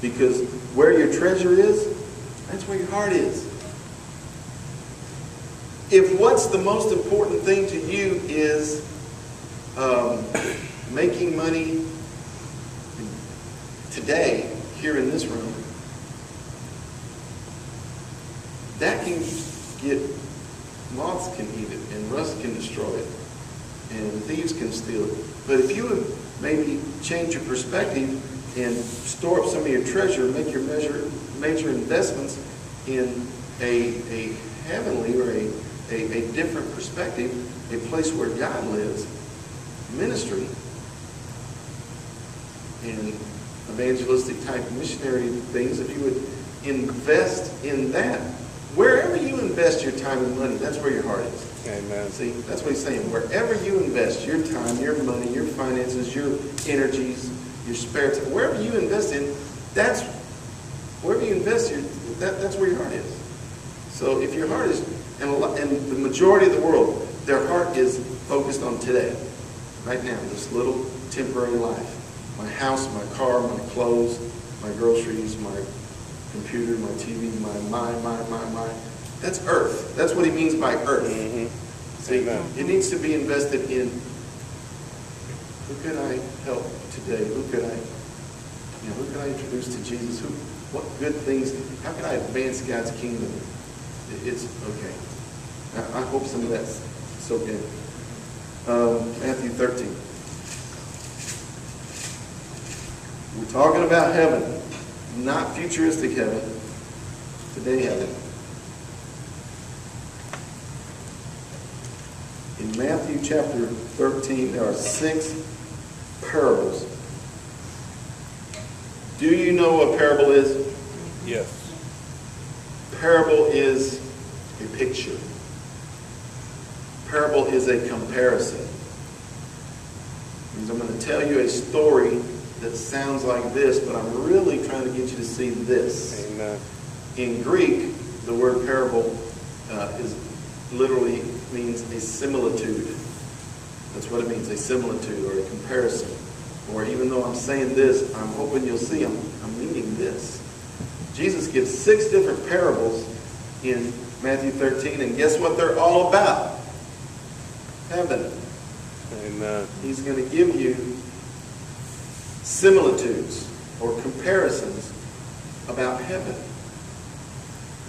Because where your treasure is, that's where your heart is. If what's the most important thing to you is making money today, here in this room, that can get, moths can eat it, and rust can destroy it, and thieves can steal it. But if you would maybe change your perspective and store up some of your treasure, make your major investments in a heavenly or a different perspective, a place where God lives, ministry, and evangelistic type missionary things, if you would invest in that, wherever you invest your time and money, that's where your heart is. Amen. See, that's what he's saying. Wherever you invest your time, your money, your finances, your energies, your spare time, wherever you invest in, that's wherever you invest that's where your heart is. So if your heart is, and the majority of the world, their heart is focused on today, right now, this little temporary life. My house, my car, my clothes, my groceries, my computer, my TV, my. That's earth. That's what he means by earth. Mm-hmm. See, Amen. it needs to be invested in, who can I help today? Who can I introduce to Jesus? What good things, how can I advance God's kingdom? It's okay. I hope some of that's so good. Matthew 13. We're talking about heaven, not futuristic heaven, today heaven. In Matthew chapter 13, there are 6 parables. Do you know what a parable is? Yes. Parable is a picture. Parable is a comparison. It means I'm going to tell you a story that sounds like this, but I'm really trying to get you to see this. Amen. In Greek, the word parable is literally means a similitude. That's what it means, a similitude or a comparison. Or even though I'm saying this, I'm hoping you'll see I'm meaning this. Jesus gives 6 different parables in Matthew 13, and guess what they're all about? Heaven. Amen. He's going to give you similitudes or comparisons about heaven.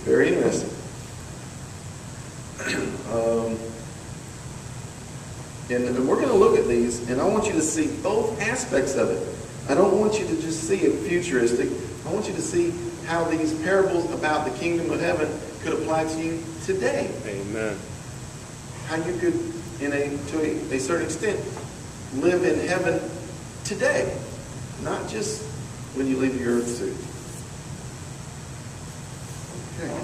Very interesting. And we're going to look at these, and I want you to see both aspects of it. I don't want you to just see it futuristic. I want you to see how these parables about the kingdom of heaven could apply to you today. Amen. How you could, to a certain extent, live in heaven today, not just when you leave the earth suit. Okay.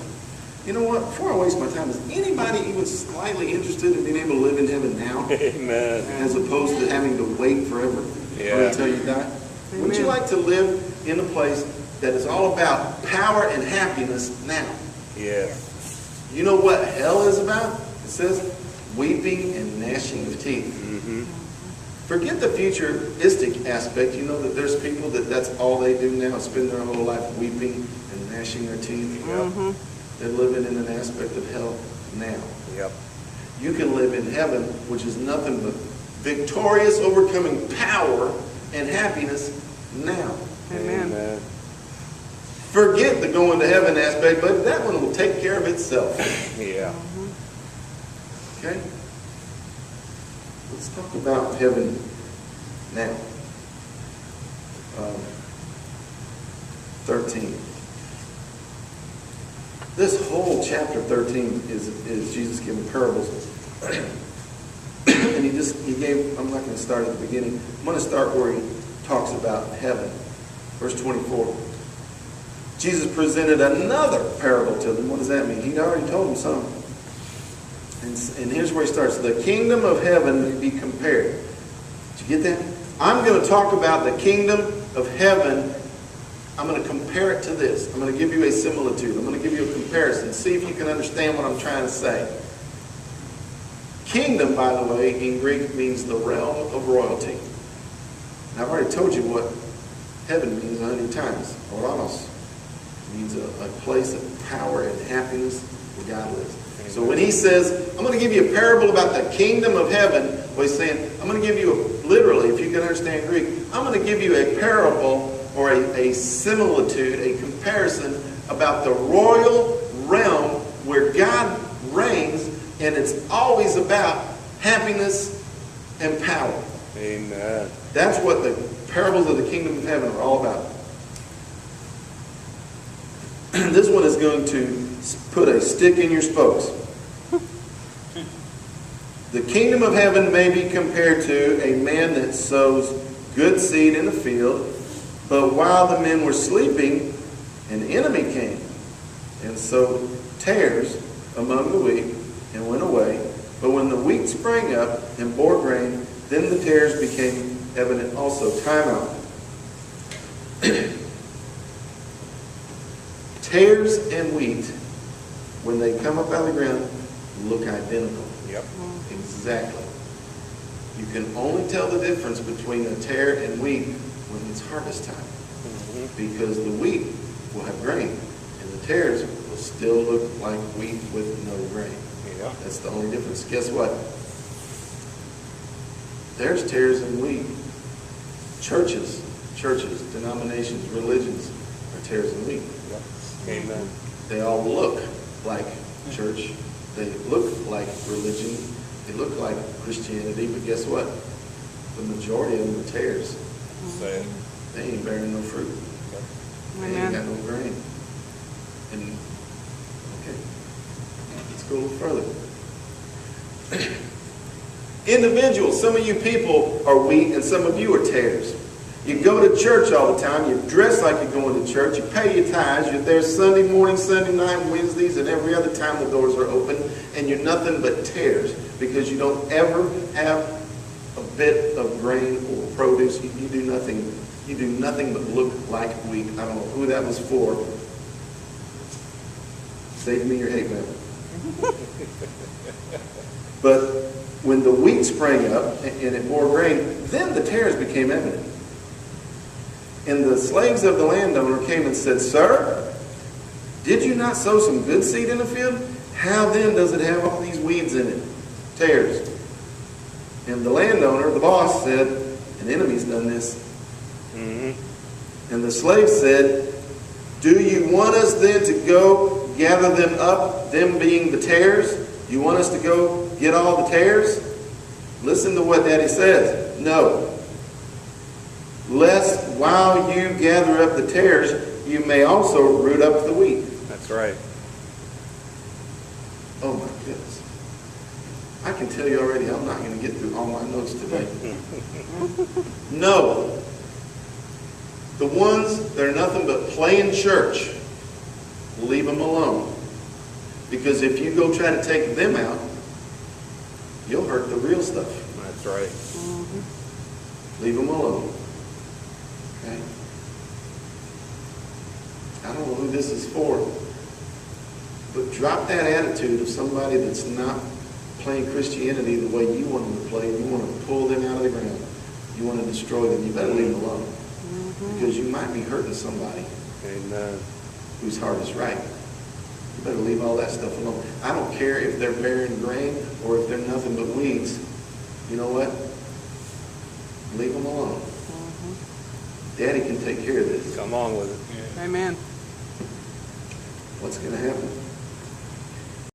You know what? Before I waste my time, is anybody even slightly interested in being able to live in heaven now? Amen. As opposed to having to wait forever until you die? Wouldn't you like to live in a place that is all about power and happiness now? Yeah. You know what hell is about? It says weeping and gnashing of teeth. Mm-hmm. Forget the futuristic aspect. You know that there's people that's all they do now, spend their whole life weeping and gnashing their teeth. Mm-hmm. They're living in an aspect of hell now. Yep. You can live in heaven, which is nothing but victorious, overcoming power and happiness now. Amen. Amen. Forget the going to heaven aspect, but that one will take care of itself. Yeah. Okay? Let's talk about heaven now. 13. This whole chapter 13 is Jesus giving parables. And he gave, I'm not going to start at the beginning. I'm going to start where he talks about heaven. Verse 24. Jesus presented another parable to them. What does that mean? He'd already told them some. And here's where he starts. The kingdom of heaven may be compared. Did you get that? I'm going to talk about the kingdom of heaven. I'm going to compare it to this. I'm going to give you a similitude. I'm going to give you a comparison. See if you can understand what I'm trying to say. Kingdom, by the way, in Greek means the realm of royalty. And I've already told you what Heaven means 100 times. Oranos means a place of power and happiness where God lives. So when he says, I'm going to give you a parable about the kingdom of heaven, well, he's saying, I'm going to give you, literally, if you can understand Greek, I'm going to give you a parable or a similitude, a comparison about the royal realm where God reigns, and it's always about happiness and power. Amen. That's what the parables of the kingdom of heaven are all about. This one is going to put a stick in your spokes. The kingdom of heaven may be compared to a man that sows good seed in the field, but while the men were sleeping, an enemy came and sowed tares among the wheat and went away. But when the wheat sprang up and bore grain, then the tares became evident also. Time out. Tares and wheat, when they come up out of the ground, look identical. Yep. Exactly. You can only tell the difference between a tare and wheat when it's harvest time. Because the wheat will have grain, and the tares will still look like wheat with no grain. Yeah. That's the only difference. Guess what? There's tares and wheat. Churches, denominations, religions are tares and wheat. Yep. Amen. They all look like church. They look like religion. They look like Christianity. But guess what? The majority of them are tares. Say it. They ain't bearing no fruit. They ain't got no grain. And, okay, let's go a little further. Individuals, some of you people are wheat and some of you are tares. You go to church all the time. You dress like you're going to church. You pay your tithes. You're there Sunday morning, Sunday night, Wednesdays, and every other time the doors are open. And you're nothing but tares because you don't ever have a bit of grain or produce. You do nothing. You do nothing but look like wheat. I don't know who that was for. Save me your hate mail. But when the wheat sprang up and it bore grain, then the tares became evident. And the slaves of the landowner came and said, Sir, did you not sow some good seed in the field? How then does it have all these weeds in it? Tares. And the landowner, the boss, said, An enemy's done this. And the slave said, Do you want us then to go gather them up, them being the tares? You want us to go get all the tares? Listen to what Daddy says. No. Lest while you gather up the tares, you may also root up the wheat. That's right. Oh my goodness. I can tell you already, I'm not going to get through all my notes today. No. The ones that are nothing but playing church, leave them alone. Because if you go try to take them out, you'll hurt the real stuff. That's right. Leave them alone. Okay? I don't know who this is for, but drop that attitude of somebody that's not playing Christianity the way you want them to play. You want to pull them out of the ground. You want to destroy them. You better leave them alone. Because you might be hurting somebody Amen. whose heart is right. You better leave all that stuff alone. I don't care if they're bearing grain or if they're nothing but weeds. You know what? Leave them alone. Daddy can take care of this. Come on with it. Amen. What's going to happen?